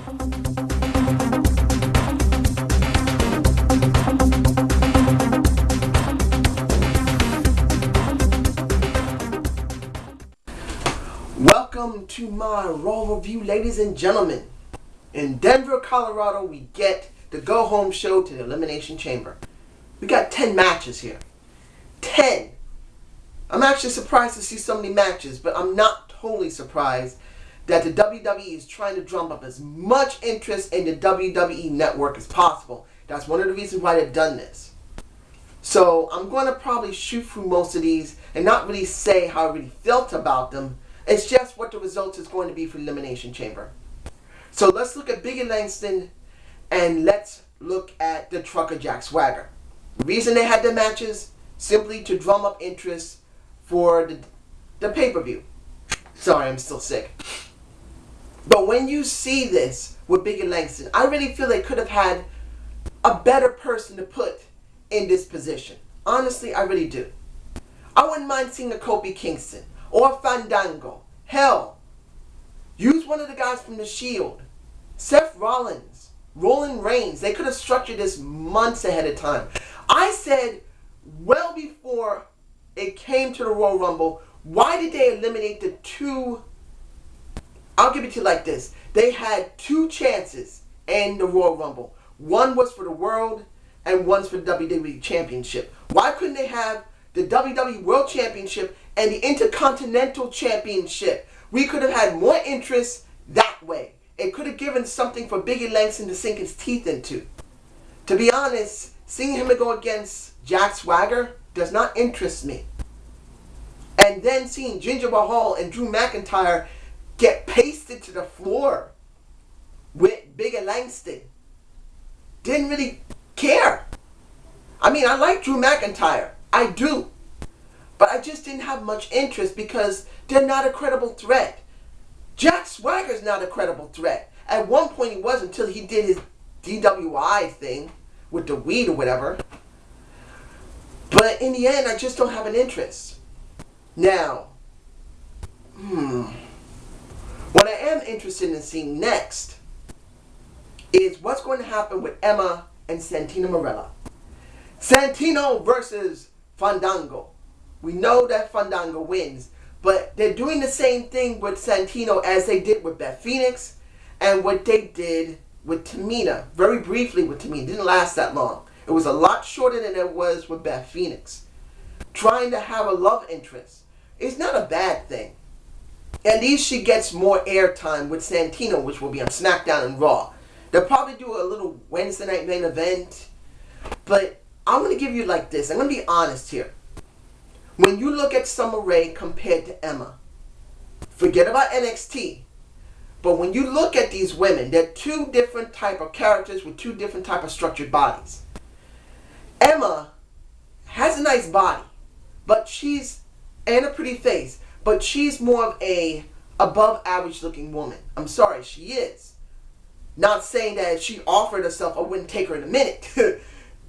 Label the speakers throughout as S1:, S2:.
S1: Welcome to my Raw review, ladies and gentlemen. In Denver, Colorado, we get the go-home show to the Elimination Chamber. We got 10 matches here. 10. I'm actually surprised to see so many matches, but I'm not totally surprised that the WWE is trying to drum up as much interest in the WWE network as possible. That's one of the reasons why they've done this. So I'm going to probably shoot through most of these and not really say how I really felt about them. It's just what the result is going to be for the Elimination Chamber. So let's look at Biggie Langston and let's look at the Trucker Jack Swagger. The reason they had the matches, simply to drum up interest for the pay-per-view. Sorry, I'm still sick. But when you see this with Biggie Langston, I really feel they could have had a better person to put in this position. Honestly, I really do. I wouldn't mind seeing a Kofi Kingston or Fandango. Hell, use one of the guys from The Shield. Seth Rollins, Roman Reigns. They could have structured this months ahead of time. I said, well before it came to the Royal Rumble, why did they eliminate the two? I'll give it to you like this. They had two chances in the Royal Rumble. One was for the World and one's for the WWE Championship. Why couldn't they have the WWE World Championship and the Intercontinental Championship? We could have had more interest that way. It could have given something for Biggie Langston to sink his teeth into. To be honest, seeing him go against Jack Swagger does not interest me. And then seeing Jinder Mahal and Drew McIntyre get pasted to the floor with Biggie Langston, didn't really care. I mean, I like Drew McIntyre. I do. But I just didn't have much interest because they're not a credible threat. Jack Swagger's not a credible threat. At one point he was until he did his DWI thing with the weed or whatever. But in the end, I just don't have an interest. Now, what I am interested in seeing next is what's going to happen with Emma and Santino Marella. Santino versus Fandango. We know that Fandango wins, but they're doing the same thing with Santino as they did with Beth Phoenix and what they did with Tamina. Very briefly with Tamina. It didn't last that long. It was a lot shorter than it was with Beth Phoenix. Trying to have a love interest is not a bad thing. At least she gets more airtime with Santino, which will be on SmackDown and Raw. They'll probably do a little Wednesday night main event. But I'm going to give you like this. I'm going to be honest here. When you look at Summer Rae compared to Emma, forget about NXT. But when you look at these women, they're two different type of characters with two different type of structured bodies. Emma has a nice body, but and a pretty face, but she's more of a above average looking woman. I'm sorry, she is. Not saying that if she offered herself, I wouldn't take her in a minute.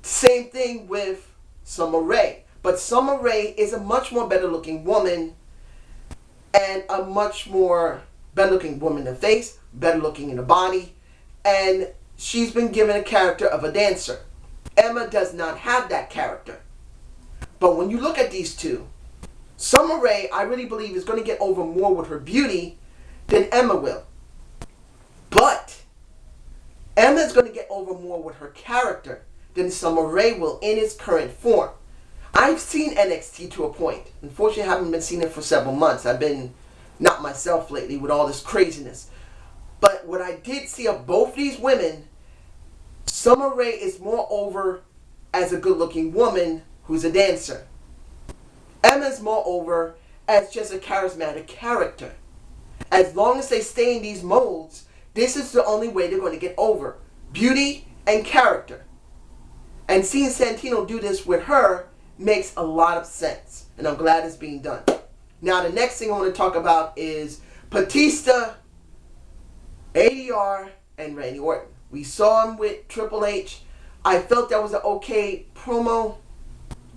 S1: Same thing with Summer Rae. But Summer Rae is a much more better looking woman and a much more better looking woman in the face, better looking in the body, and she's been given a character of a dancer. Emma does not have that character. But when you look at these two, Summer Rae, I really believe, is going to get over more with her beauty than Emma will. But Emma is going to get over more with her character than Summer Rae will in its current form. I've seen NXT to a point. Unfortunately, I haven't been seeing it for several months. I've been not myself lately with all this craziness. But what I did see of both these women, Summer Rae is more over as a good-looking woman who's a dancer. Emma's more over as just a charismatic character. As long as they stay in these molds, this is the only way they're going to get over. Beauty and character. And seeing Santino do this with her makes a lot of sense. And I'm glad it's being done. Now the next thing I want to talk about is Batista, ADR, and Randy Orton. We saw him with Triple H. I felt that was an okay promo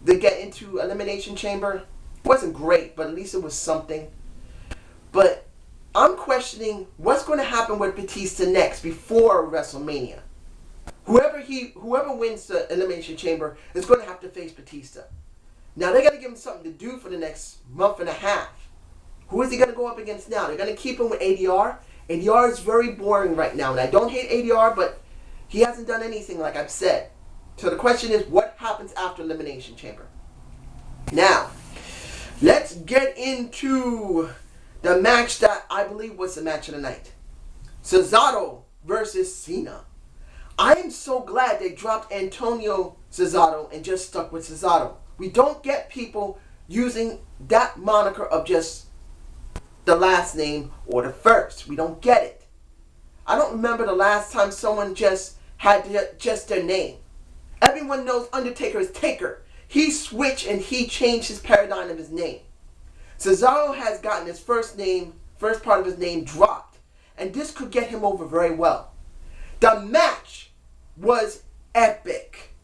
S1: to get into Elimination Chamber. It wasn't great, but at least it was something. But I'm questioning what's going to happen with Batista next before WrestleMania. Whoever wins the Elimination Chamber is going to have to face Batista. Now they got to give him something to do for the next month and a half. Who is he going to go up against now? They're going to keep him with ADR. ADR is very boring right now, and I don't hate ADR, but he hasn't done anything like I've said. So the question is, what happens after Elimination Chamber? Now, let's get into the match that I believe was the match of the night. Cesaro versus Cena. I am so glad they dropped Antonio Cesaro and just stuck with Cesaro. We don't get people using that moniker of just the last name or the first. We don't get it. I don't remember the last time someone just had just their name. Everyone knows Undertaker is Taker. He switched and he changed his paradigm of his name. Cesaro has gotten his first part of his name dropped, and this could get him over very well. The match was epic.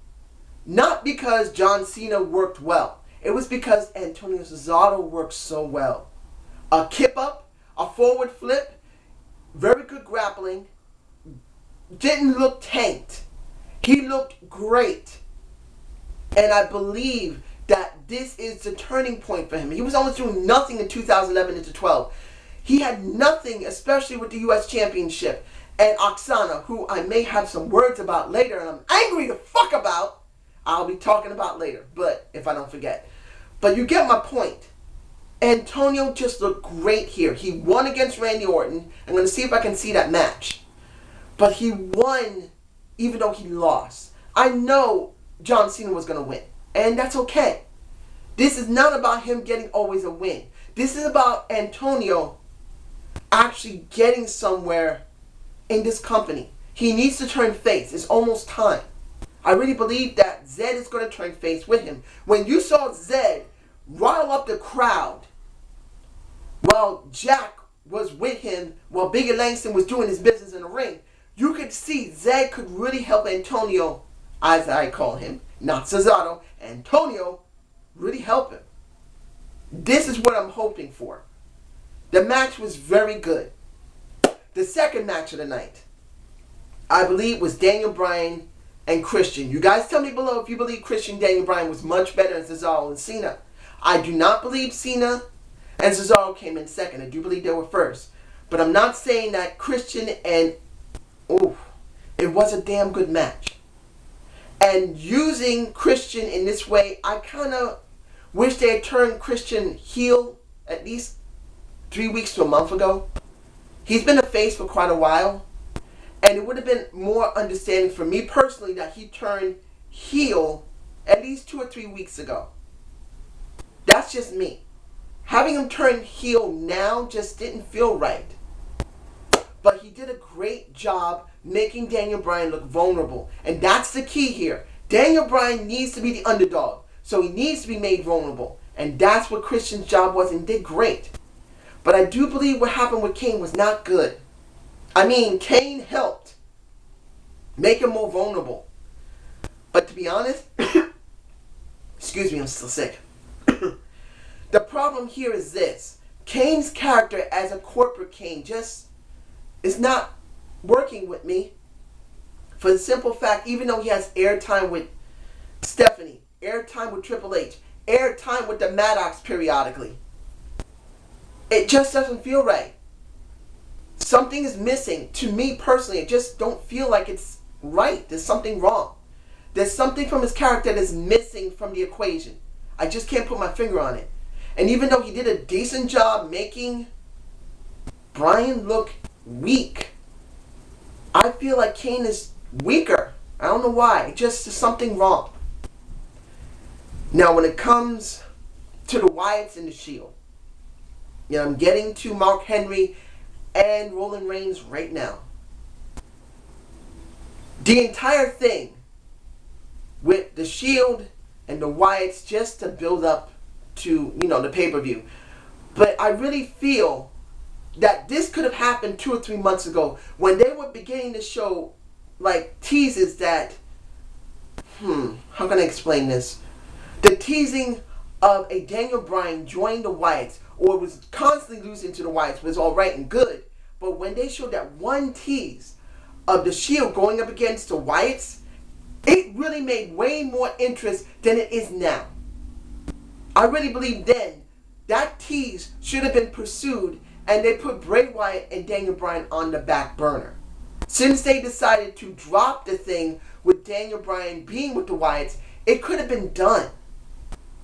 S1: Not because John Cena worked well. It was because Antonio Cesaro worked so well. A kip up, a forward flip, very good grappling. Didn't look tanked. He looked great. And I believe that this is the turning point for him. He was almost doing nothing in 2011 into 12. He had nothing, especially with the U.S. Championship. And Oksana, who I may have some words about later, and I'm angry the fuck about, I'll be talking about later, but if I don't forget. But you get my point. Antonio just looked great here. He won against Randy Orton. I'm going to see if I can see that match. But he won even though he lost. I know John Cena was going to win. And that's okay. This is not about him getting always a win. This is about Antonio actually getting somewhere in this company. He needs to turn face. It's almost time. I really believe that Zed is going to turn face with him. When you saw Zed rile up the crowd while Jack was with him, while Biggie Langston was doing his business in the ring, you could see Zed could really help Antonio, as I call him, not Cesaro, Antonio, really help him. This is what I'm hoping for. The match was very good. The second match of the night, I believe, was Daniel Bryan and Christian. You guys tell me below if you believe Christian Daniel Bryan was much better than Cesaro and Cena. I do not believe Cena and Cesaro came in second. I do believe they were first. But I'm not saying that Christian and... it was a damn good match. And using Christian in this way, I kind of wish they had turned Christian heel at least 3 weeks to a month ago. He's been a face for quite a while. And it would have been more understanding for me personally that he turned heel at least 2 or 3 weeks ago. That's just me. Having him turn heel now just didn't feel right. But he did a great job making Daniel Bryan look vulnerable. And that's the key here. Daniel Bryan needs to be the underdog. So he needs to be made vulnerable. And that's what Christian's job was, and did great. But I do believe what happened with Kane was not good. I mean, Kane helped make him more vulnerable. But to be honest, excuse me, I'm still sick. The problem here is this. Kane's character as a corporate Kane just is not working with me. For the simple fact, even though he has airtime with Stephanie, airtime with Triple H, airtime with the Maddox periodically, it just doesn't feel right. Something is missing. To me personally, I just don't feel like it's right. There's something wrong. There's something from his character that is missing from the equation. I just can't put my finger on it. And even though he did a decent job making Bryan look weak, I feel like Kane is weaker. I don't know why. Just there's something wrong. Now, when it comes to the Wyatts and the Shield, I'm getting to Mark Henry and Roman Reigns right now. The entire thing with the Shield and the Wyatts just to build up to, the pay-per-view. But I really feel that this could have happened 2 or 3 months ago when they were beginning to show, teases that, how can I explain this? The teasing of a Daniel Bryan joining the Wyatts, or was constantly losing to the Wyatts, was all right and good. But when they showed that one tease of the Shield going up against the Wyatts, it really made way more interest than it is now. I really believe then that tease should have been pursued, and they put Bray Wyatt and Daniel Bryan on the back burner. Since they decided to drop the thing with Daniel Bryan being with the Wyatts, it could have been done.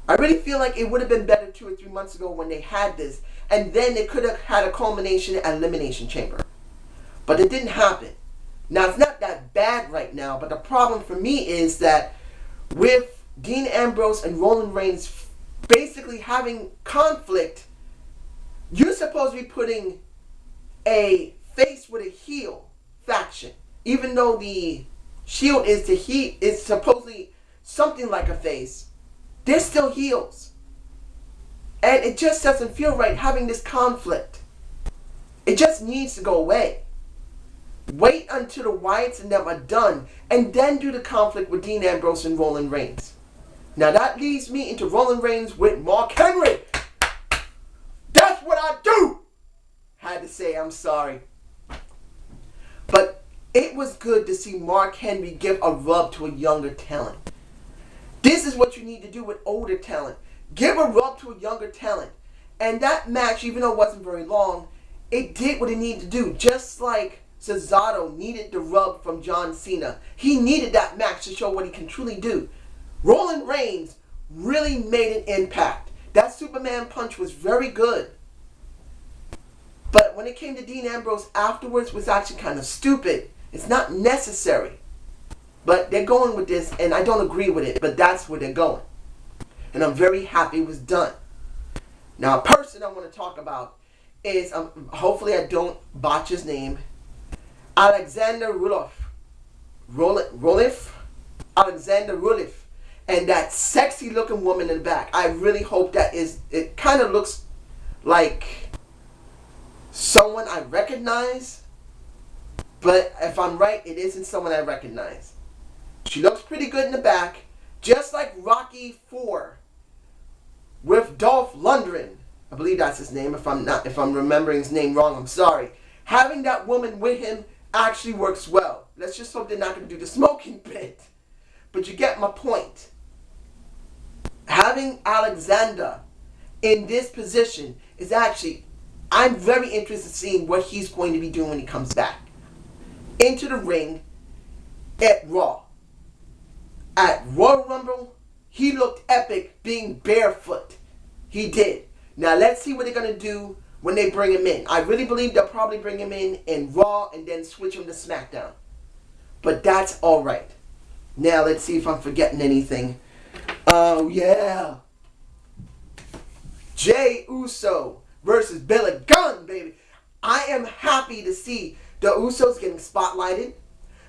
S1: I really feel like it would have been better 2 or 3 months ago when they had this, and then they could have had a culmination at Elimination Chamber. But it didn't happen. Now, it's not that bad right now, but the problem for me is that with Dean Ambrose and Roman Reigns basically having conflict, you're supposed to be putting a face with a heel faction. Even though the Shield is supposedly something like a face, they're still heels. And it just doesn't feel right having this conflict. It just needs to go away. Wait until the Wyatts and them are done, and then do the conflict with Dean Ambrose and Roman Reigns. Now that leads me into Roman Reigns with Mark Henry. That's what I do! Had to say, I'm sorry. But it was good to see Mark Henry give a rub to a younger talent. This is what you need to do with older talent. Give a rub to a younger talent. And that match, even though it wasn't very long, it did what it needed to do. Just like Cesaro needed the rub from John Cena. He needed that match to show what he can truly do. Roman Reigns really made an impact. That Superman punch was very good. But when it came to Dean Ambrose afterwards, it was actually kind of stupid. It's not necessary. But they're going with this, and I don't agree with it, but that's where they're going. And I'm very happy it was done. Now, a person I want to talk about is, hopefully I don't botch his name, Alexander Roloff. Alexander Roloff. And that sexy looking woman in the back. I really hope that it kind of looks like someone I recognize. But if I'm right, it isn't someone I recognize. She looks pretty good in the back. Just like Rocky IV with Dolph Lundgren. I believe that's his name. If I'm remembering his name wrong, I'm sorry. Having that woman with him actually works well. Let's just hope they're not going to do the smoking bit. But you get my point. Having Alexander in this position is actually, I'm very interested in seeing what he's going to be doing when he comes back into the ring at Raw. At Royal Rumble, he looked epic being barefoot. He did. Now let's see what they're going to do when they bring him in. I really believe they'll probably bring him in Raw and then switch him to SmackDown. But that's alright. Now let's see if I'm forgetting anything. Oh yeah. Jey Uso versus Billy Gunn, baby. I am happy to see the Usos getting spotlighted.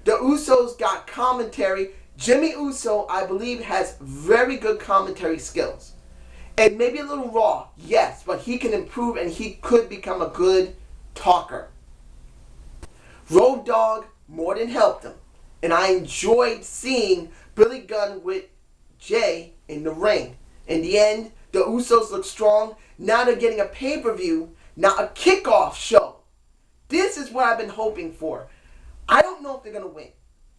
S1: The Usos got commentary. Jimmy Uso, I believe, has very good commentary skills. And maybe a little raw, yes, but he can improve and he could become a good talker. Road Dogg more than helped him. And I enjoyed seeing Billy Gunn with Jey in the ring. In the end, the Usos look strong. Now they're getting a pay-per-view, not a kickoff show. This is what I've been hoping for. I don't know if they're going to win.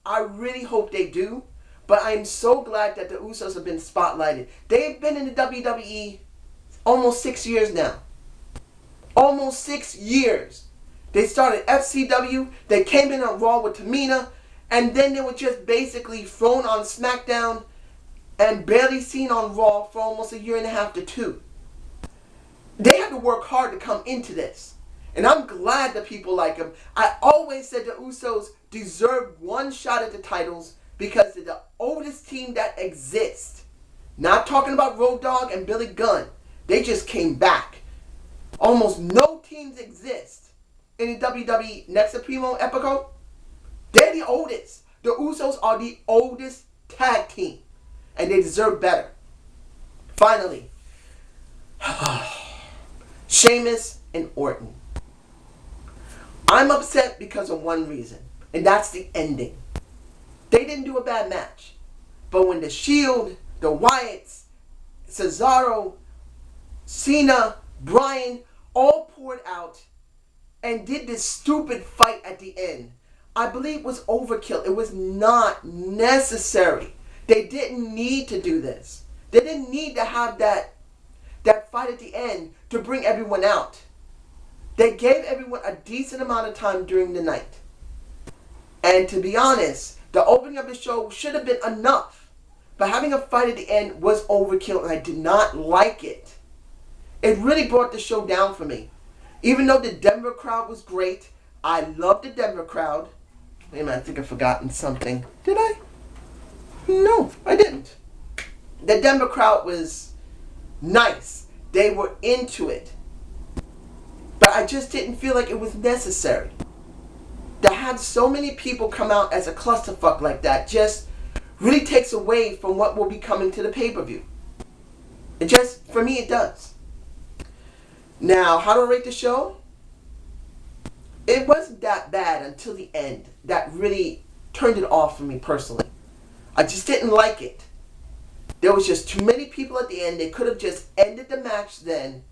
S1: I really hope they do. But I'm so glad that the Usos have been spotlighted. They've been in the WWE almost 6 years now. Almost 6 years. They started FCW. They came in on Raw with Tamina. And then they were just basically thrown on SmackDown and barely seen on Raw for almost a year and a half to 2. They had to work hard to come into this. And I'm glad that people like them. I always said the Usos deserve one shot at the titles because they're the oldest team that exists. Not talking about Road Dogg and Billy Gunn. They just came back. Almost no teams exist in the WWE Next Primo Epico. They're the oldest. The Usos are the oldest tag team. And they deserve better. Finally, Sheamus and Orton. I'm upset because of one reason. And that's the ending. They didn't do a bad match. But when the Shield, the Wyatts, Cesaro, Cena, Bryan all poured out and did this stupid fight at the end, I believe was overkill. It was not necessary. They didn't need to do this. They didn't need to have that fight at the end to bring everyone out. They gave everyone a decent amount of time during the night. And to be honest, the opening of the show should have been enough. But having a fight at the end was overkill, and I did not like it. It really brought the show down for me. Even though the Denver crowd was great, I loved the Denver crowd. Wait a minute, I think I've forgotten something. Did I? No, I didn't. The Denver crowd was nice. They were into it. But I just didn't feel like it was necessary. To have so many people come out as a clusterfuck like that just really takes away from what will be coming to the pay-per-view. It just, for me, it does. Now, how do I rate the show? It wasn't that bad until the end. That really turned it off for me personally. I just didn't like it. There was just too many people at the end. They could have just ended the match then,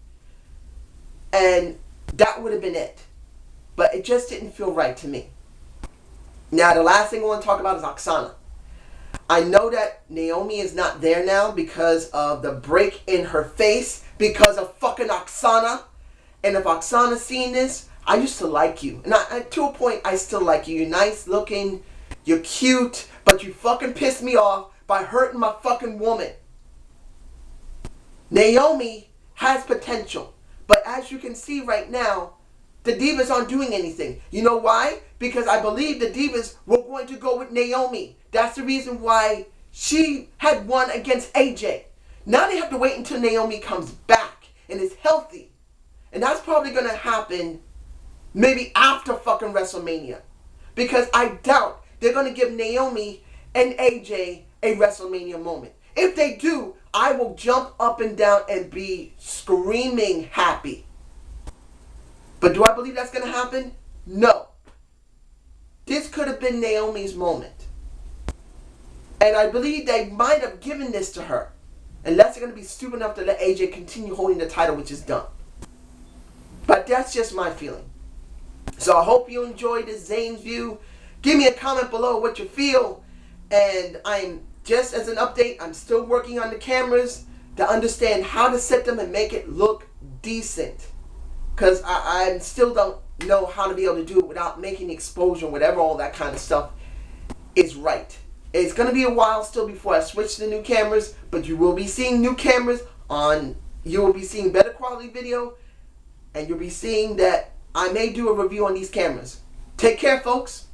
S1: and that would have been it. But it just didn't feel right to me. Now, the last thing I want to talk about is Oksana. I know that Naomi is not there now because of the break in her face, because of fucking Oksana. And if Oksana's seeing this, I used to like you. And to a point, I still like you. You're nice looking, you're cute, but you fucking pissed me off by hurting my fucking woman. Naomi has potential. But as you can see right now, the Divas aren't doing anything. You know why? Because I believe the Divas were going to go with Naomi. That's the reason why she had won against AJ. Now they have to wait until Naomi comes back and is healthy. And that's probably going to happen maybe after fucking WrestleMania. Because I doubt they're going to give Naomi and AJ a WrestleMania moment. If they do, I will jump up and down and be screaming happy. But do I believe that's going to happen? No. This could have been Naomi's moment. And I believe they might have given this to her. Unless they're going to be stupid enough to let AJ continue holding the title, which is done. But that's just my feeling. So I hope you enjoyed this Zane's view. Give me a comment below what you feel. And just as an update, I'm still working on the cameras to understand how to set them and make it look decent. Because I still don't know how to be able to do it without making the exposure, whatever, all that kind of stuff is right. It's going to be a while still before I switch to the new cameras, but you will be seeing new cameras you will be seeing better quality video, and you'll be seeing that I may do a review on these cameras. Take care, folks.